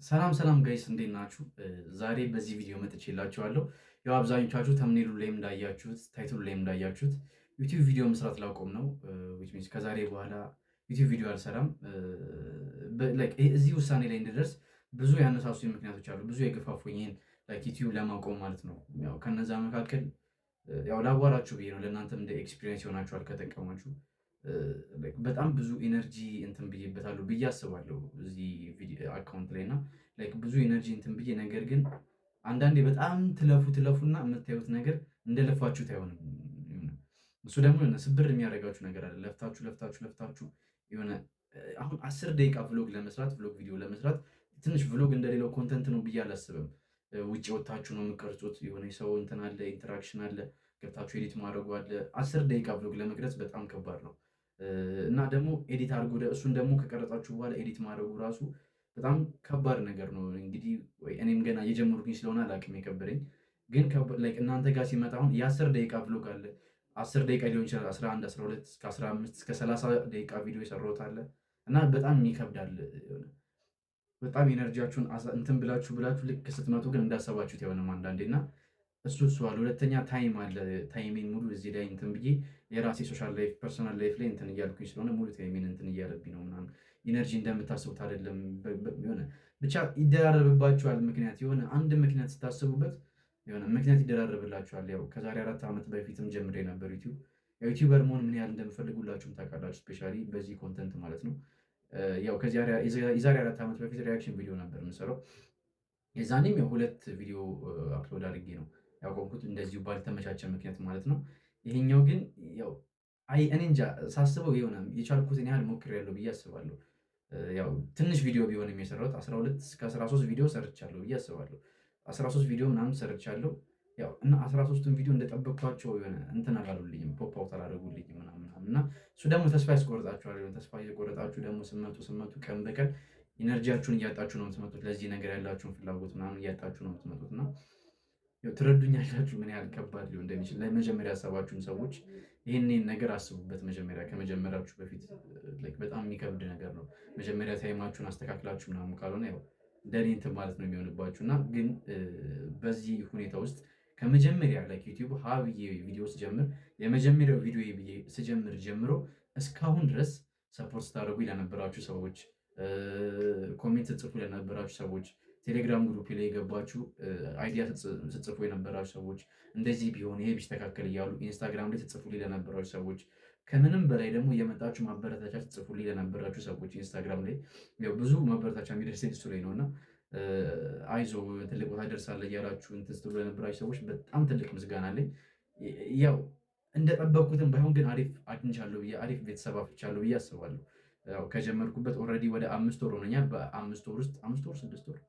ሰላም ሰላም ጋይስ እንዴት ናችሁ? ዛሬ በዚህ ቪዲዮ መጥቼላችኋለሁ። ያው አብዛኞቻችሁ ተምኔሉ ላይም እንዳያችሁት ታይትሉ ላይም እንዳያችሁት ዩቲዩብ ቪዲዮ መስራት ላቆም ነው። which means ከዛሬ በኋላ ዩቲዩብ ቪዲዮ አልሰራም። እዚህ ውሳኔ ላይ እንድደርስ ብዙ ያነሳሱኝ ምክንያቶች አሉ። ብዙ የገፋፉኝን ዩቲዩብ ለማቆም ማለት ነው። ያው ከነዛ መካከል ያው ላዋራችሁ ብዬ ነው። ለእናንተም እንደ ኤክስፒሪየንስ ይሆናችኋል ከጠቀማችሁ። በጣም ብዙ ኢነርጂ እንትን ብዬበታለሁ ብዬ አስባለሁ እዚህ አካውንት ላይ እና ብዙ ኢነርጂ እንትን ብዬ ነገር ግን አንዳንዴ በጣም ትለፉና የምታዩት ነገር እንደለፋችሁት አይሆንም። እሱ ደግሞ የሆነ ስብር የሚያደርጋችሁ ነገር አለ። ለፍታችሁ የሆነ አሁን 10 ደቂቃ ቭሎግ ቪዲዮ ለመስራት ትንሽ ቭሎግ እንደሌላው ኮንተንት ነው ብዬ አላስብም። ውጭ ወጥታችሁ ነው የምቀርጹት። የሆነ ሰው እንትን አለ፣ ኢንተራክሽን አለ፣ ገብታችሁ ኤዲት ማድረጉ አለ። 10 ደቂቃ ቭሎግ ለመቅረጽ በጣም ከባድ ነው። እና ደግሞ ኤዲት አድርጎ እሱን ደግሞ ከቀረጻችሁ በኋላ ኤዲት ማድረጉ ራሱ በጣም ከባድ ነገር ነው። እንግዲህ እኔም ገና እየጀመርኩኝ ስለሆነ አላውቅም የከበደኝ። ግን እናንተ ጋር ሲመጣ አሁን የ10 ደቂቃ ቭሎግ አለ። 10 ደቂቃ ሊሆን ይችላል፣ 11፣ 12 እስከ 15 እስከ 30 ደቂቃ ቪዲዮ የሰራሁት አለ እና በጣም ይከብዳል። በጣም ኤነርጂያችሁን እንትን ብላችሁ ልክ ስትመጡ ግን እንዳሰባችሁት የሆነም አንዳንዴ እና እሱ አለ። ሁለተኛ ታይም አለ። ታይሜን ሙሉ እዚህ ላይ እንትን ብዬ የራሴ ሶሻል ላይፍ ፐርሰናል ላይፍ ላይ እንትን እያልኩኝ ስለሆነ ሙሉ ታይሜን እንትን እያለብኝ ነው ምናምን። ኢነርጂ እንደምታስቡት አይደለም። የሆነ ብቻ ይደራረብባችኋል። ምክንያት የሆነ አንድ ምክንያት ስታስቡበት የሆነ ምክንያት ይደራረብላችኋል። ያው ከዛሬ 4 ዓመት በፊትም ጀምሬ ነበር ዩቲዩብ። ዩቲዩበር መሆን ምን ያህል እንደምፈልጉላችሁም ታውቃላችሁ። ስፔሻሊ በዚህ ኮንተንት ማለት ነው። ያው የዛሬ 4 ዓመት በፊት ሪያክሽን ቪዲዮ ነበር የምሰራው። የዛኔም ያው 2 ቪዲዮ አፕሎድ አድርጌ ነው ያቆምኩት፣ እንደዚሁ ባልተመቻቸ ምክንያት ማለት ነው። ይሄኛው ግን ያው እኔ እንጃ ሳስበው የሆነ የቻልኩትን ያህል ሞክሬያለሁ ብዬ አስባለሁ። ያው ትንሽ ቪዲዮ ቢሆንም የሰራሁት 12 እስከ 13 ቪዲዮ ሰርቻለሁ ብዬ አስባለሁ። 13 ቪዲዮ ምናምን ሰርቻለሁ። ያው እና 13ቱን ቪዲዮ እንደጠበቅኳቸው የሆነ እንትን አላሉልኝም፣ ፖፕ አውት አላደረጉልኝም ምናምን እና እሱ ደግሞ ተስፋ ያስቆርጣችኋል። ተስፋ እየቆረጣችሁ ደግሞ ስመቱ ቀን በቀን ኢነርጂያችሁን እያጣችሁ ነው የምትመጡት። ለዚህ ነገር ያላችሁን ፍላጎት ምናምን እያጣችሁ ነው የምትመጡት እና ትረዱኛላችሁ ምን ያህል ከባድ ሊሆን እንደሚችል። ለመጀመሪያ ያሰባችሁን ሰዎች ይህንን ነገር አስቡበት። መጀመሪያ ከመጀመራችሁ በፊት በጣም የሚከብድ ነገር ነው። መጀመሪያ ታይማችሁን አስተካክላችሁ ምናምን ካልሆነ ያው እንደኔ እንትን ማለት ነው የሚሆንባችሁ እና ግን በዚህ ሁኔታ ውስጥ ከመጀመሪያ ዩቲዩብ ሀ ብዬ ቪዲዮ ስጀምር የመጀመሪያው ቪዲዮ ብዬ ስጀምር ጀምሮ እስካሁን ድረስ ሰፖርት ስታደርጉ ለነበራችሁ ሰዎች፣ ኮሜንት ስጽፉ ለነበራችሁ ሰዎች፣ ቴሌግራም ግሩፕ ላይ የገባችሁ አይዲያ ስጽፉ የነበራችሁ ሰዎች፣ እንደዚህ ቢሆን ይሄ ቢስተካከል እያሉ ኢንስታግራም ላይ ስጽፉልኝ ለነበራችሁ ሰዎች፣ ከምንም በላይ ደግሞ የመጣችሁ ማበረታቻ ስጽፉልኝ ለነበራችሁ ሰዎች ኢንስታግራም ላይ ያው ብዙ ማበረታቻ የሚደርሰኝ እሱ ላይ ነው እና አይዞ ትልቅ ቦታ ደርሳለህ እያላችሁ እንትን ስትሉ ለነበራችሁ ሰዎች በጣም ትልቅ ምስጋና አለኝ። ያው እንደጠበቅኩትም ባይሆን ግን አሪፍ አግኝቻለሁ ብዬ አሪፍ ቤተሰብ አፍርቻለሁ ብዬ አስባለሁ። ያው ከጀመርኩበት ኦልሬዲ ወደ 5 ወር ሆነኛል። በ5 ወር ውስጥ 5 ወር 6 ወር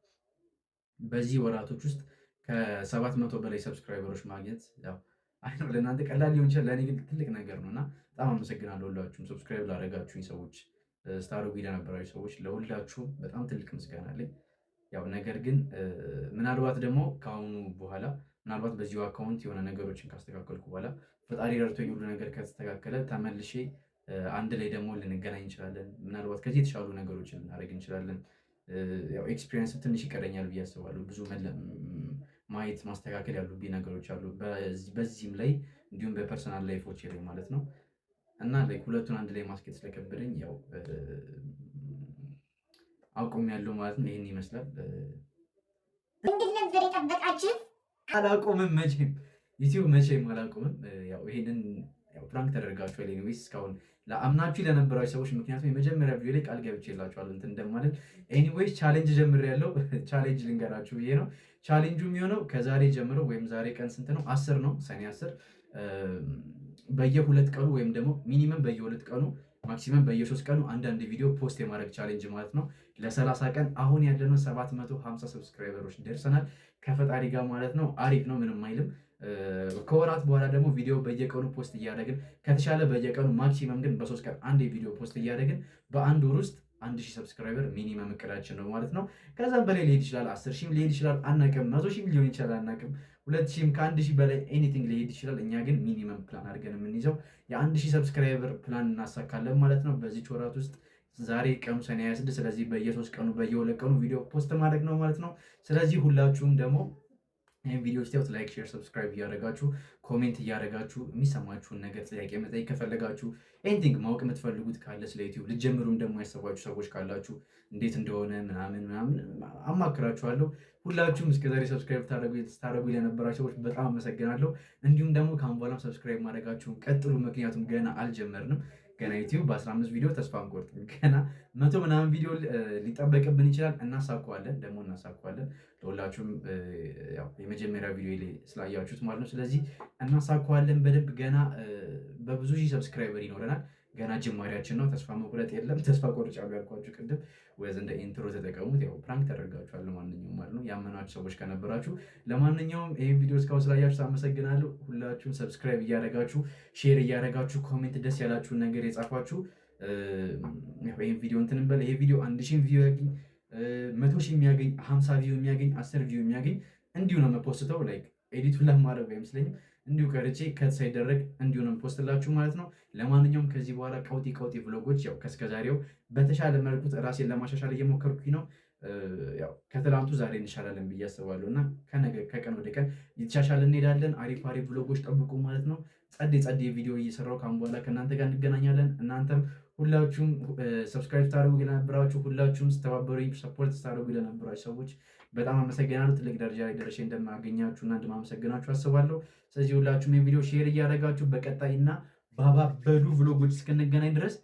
በዚህ ወራቶች ውስጥ ከ700 በላይ ሰብስክራይበሮች ማግኘት ያው አይ ነው ለእናንተ ቀላል ሊሆን ይችላል፣ ለእኔ ግን ትልቅ ነገር ነው እና በጣም አመሰግናለሁ ሁላችሁም ሰብስክራይብ ላደረጋችሁኝ ሰዎች፣ ስታደርጉኝ ለነበራችሁ ሰዎች ለሁላችሁም በጣም ትልቅ ምስጋና አለኝ። ያው ነገር ግን ምናልባት ደግሞ ከአሁኑ በኋላ ምናልባት በዚሁ አካውንት የሆነ ነገሮችን ካስተካከልኩ በኋላ ፈጣሪ ረድቶኝ ሁሉ ነገር ከተስተካከለ ተመልሼ አንድ ላይ ደግሞ ልንገናኝ እንችላለን። ምናልባት ከዚህ የተሻሉ ነገሮችን ልናደርግ እንችላለን። ያው ኤክስፒሪየንስ ትንሽ ይቀረኛል ብዬ አስባለሁ። ብዙ ማየት ማስተካከል ያሉብኝ ነገሮች አሉ በዚህም ላይ እንዲሁም በፐርሰናል ላይፎች ላይ ማለት ነው እና ሁለቱን አንድ ላይ ማስኬድ ስለከበደኝ ያው አቁም ያለው ማለት ነው። ይህን ይመስላል። ምንድን ነበር የጠበቃችሁ? አላቆምም፣ መቼም ዩቲዩብ መቼም አላቆምም። ያው ይሄንን ፕራንክ ተደርጋችኋል። ኤኒዌይስ እስካሁን ለአምናችሁ ለነበራችሁ ሰዎች ምክንያቱም የመጀመሪያ ቪዲዮ ላይ ቃል ገብቼላችኋለሁ እንትን እንደማለት። ኤኒዌይስ ቻሌንጅ ጀምሬያለሁ። ቻሌንጅ ልንገራችሁ ብዬ ነው። ቻሌንጁ የሚሆነው ከዛሬ ጀምሮ ወይም ዛሬ ቀን ስንት ነው? 10 ነው፣ ሰኔ 10 በየ2 ቀኑ ወይም ደግሞ ሚኒመም በየ2 ቀኑ ማክሲመም በየ3 ቀኑ አንዳንድ ቪዲዮ ፖስት የማድረግ ቻሌንጅ ማለት ነው። ለ30 ቀን አሁን ያለነው 750 ሰብስክራይበሮች ደርሰናል ከፈጣሪ ጋር ማለት ነው። አሪፍ ነው፣ ምንም አይልም። ከወራት በኋላ ደግሞ ቪዲዮ በየቀኑ ፖስት እያደረግን ከተቻለ በየቀኑ ማክሲመም ግን በ3 ቀን አንድ ቪዲዮ ፖስት እያደረግን በአንድ ወር ውስጥ 1000 ሰብስክራይበር ሚኒመም እቅዳችን ነው ማለት ነው። ከዛም በላይ ሊሄድ ይችላል፣ 10,000 ሊሄድ ይችላል፣ አናቅም። 100,000 ሊሆን ይችላል፣ አናቅም። 2,000 ከ1,000 በላይ ኤኒቲንግ ሊሄድ ይችላል። እኛ ግን ሚኒመም ፕላን አድርገን የምንይዘው የ1000 ሰብስክራይበር ፕላን እናሳካለን ማለት ነው። በዚች ወራት ውስጥ ዛሬ ቀኑ ሰኔ 26። ስለዚህ በየ3 ቀኑ በየ2 ቀኑ ቪዲዮ ፖስት ማድረግ ነው ማለት ነው። ስለዚህ ሁላችሁም ደግሞ ይህን ቪዲዮ ስቴውት ላይክ፣ ሼር፣ ሰብስክራይብ እያደረጋችሁ ኮሜንት እያደረጋችሁ የሚሰማችሁን ነገር ጥያቄ መጠየቅ ከፈለጋችሁ ኤኒቲንግ ማወቅ የምትፈልጉት ካለ ስለ ዩቲዩብ ልጀምሩም ደግሞ ያሰባችሁ ሰዎች ካላችሁ እንዴት እንደሆነ ምናምን አማክራችኋለሁ። ሁላችሁም እስከዛሬ ሰብስክራይብ ታደረጉ ለነበራችሁ ሰዎች በጣም አመሰግናለሁ። እንዲሁም ደግሞ ከአሁን በኋላም ሰብስክራይብ ማድረጋችሁን ቀጥሉ፣ ምክንያቱም ገና አልጀመርንም። ገና ዩቲዩብ በ15 ቪዲዮ ተስፋ አንቆርጥም። ገና 100 ምናምን ቪዲዮ ሊጠበቅብን ይችላል። እናሳኳለን፣ ደግሞ እናሳኳለን። ለሁላችሁም የመጀመሪያ ቪዲዮ ላይ ስላያችሁት ማለት ነው። ስለዚህ እናሳኳለን በደንብ። ገና በብዙ ሺህ ሰብስክራይበር ይኖረናል። ገና ጅማሪያችን ነው። ተስፋ መቁረጥ የለም። ተስፋ ቆርጫለሁ ያልኳችሁ ቅድም ወይስ እንደ ኢንትሮ ተጠቀሙት። ያው ፕራንክ ተደርጋችኋል ለማንኛውም ማለት ነው፣ ያመናችሁ ሰዎች ከነበራችሁ። ለማንኛውም ይህን ቪዲዮ እስካሁን ስላያችሁ አመሰግናለሁ። ሁላችሁም ሰብስክራይብ እያደረጋችሁ ሼር እያደረጋችሁ ኮሜንት ደስ ያላችሁን ነገር የጻፋችሁ ይህን ቪዲዮ እንትን በል። ይሄ ቪዲዮ 1000 ቪው ያገኝ 100 ሺህ የሚያገኝ 50 ቪው የሚያገኝ 10 ቪው የሚያገኝ እንዲሁ ነው የምፖስተው። ላይክ ኤዲቱን ለማድረግ አይመስለኝም። እንዲሁ ቀርጬ ከት ሳይደረግ እንዲሁ ነው ፖስትላችሁ ማለት ነው። ለማንኛውም ከዚህ በኋላ ቀውጢ ቭሎጎች ያው ከስከዛሬው በተሻለ መልኩ ራሴን ለማሻሻል እየሞከርኩኝ ነው። ያው ከትላንቱ ዛሬ እንሻላለን ብዬ አስባለሁ እና ከቀን ወደ ቀን እየተሻሻለ እንሄዳለን። አሪፍ ቭሎጎች ጠብቁ ማለት ነው። ጸዴ ቪዲዮ እየሰራው ካሁን በኋላ ከእናንተ ጋር እንገናኛለን። እናንተም ሁላችሁም ሰብስክራይብ ስታደርጉ ለነበራችሁ፣ ሁላችሁም ስተባበሩኝ ሰፖርት ስታደርጉ ለነበራችሁ ሰዎች በጣም አመሰግናለሁ። ትልቅ ደረጃ ላይ ደርሼ እንደማገኛችሁና እንደማመሰግናችሁ አስባለሁ። ስለዚህ ሁላችሁም የቪዲዮ ሼር እያደረጋችሁ በቀጣይና ባባበዱ ቭሎጎች እስክንገናኝ ድረስ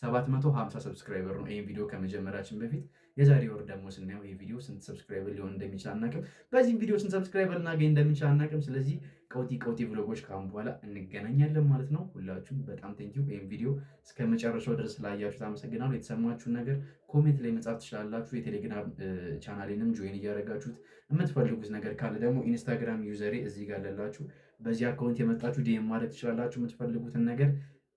750 ሰብስክራይበር ነው ይህን ቪዲዮ ከመጀመራችን በፊት። የዛሬ ወር ደግሞ ስናየው ይህ ቪዲዮ ስንት ሰብስክራይበር ሊሆን እንደሚችል አናውቅም። በዚህም ቪዲዮ ስንት ሰብስክራይበር ልናገኝ እንደሚችል አናውቅም። ስለዚህ ቀውጢ ቭሎጎች ካሁን በኋላ እንገናኛለን ማለት ነው። ሁላችሁም በጣም ቴንኪው። ይህን ቪዲዮ እስከ መጨረሻው ድረስ ስላያችሁት አመሰግናለሁ። የተሰማችሁን ነገር ኮሜንት ላይ መጻፍ ትችላላችሁ። የቴሌግራም ቻናሌንም ጆይን እያደረጋችሁት የምትፈልጉት ነገር ካለ ደግሞ ኢንስታግራም ዩዘሬ እዚህ ጋር አለላችሁ። በዚህ አካውንት የመጣችሁ ዲኤም ማድረግ ትችላላችሁ። የምትፈልጉትን ነገር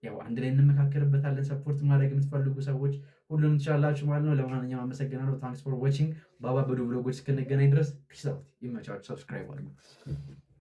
ያው አንድ ላይ እንመካከርበታለን። ሰፖርት ማድረግ የምትፈልጉ ሰዎች ሁሉንም ትችላላችሁ ማለት ነው። ለማንኛውም አመሰግናለሁ። ታንክስ ፎር ዋቺንግ። ባባበዱ ቭሎጎች እስክንገናኝ ድረስ ፒስ አውት። ይመቻችሁ። ሰብስክራይብ አድርጉ።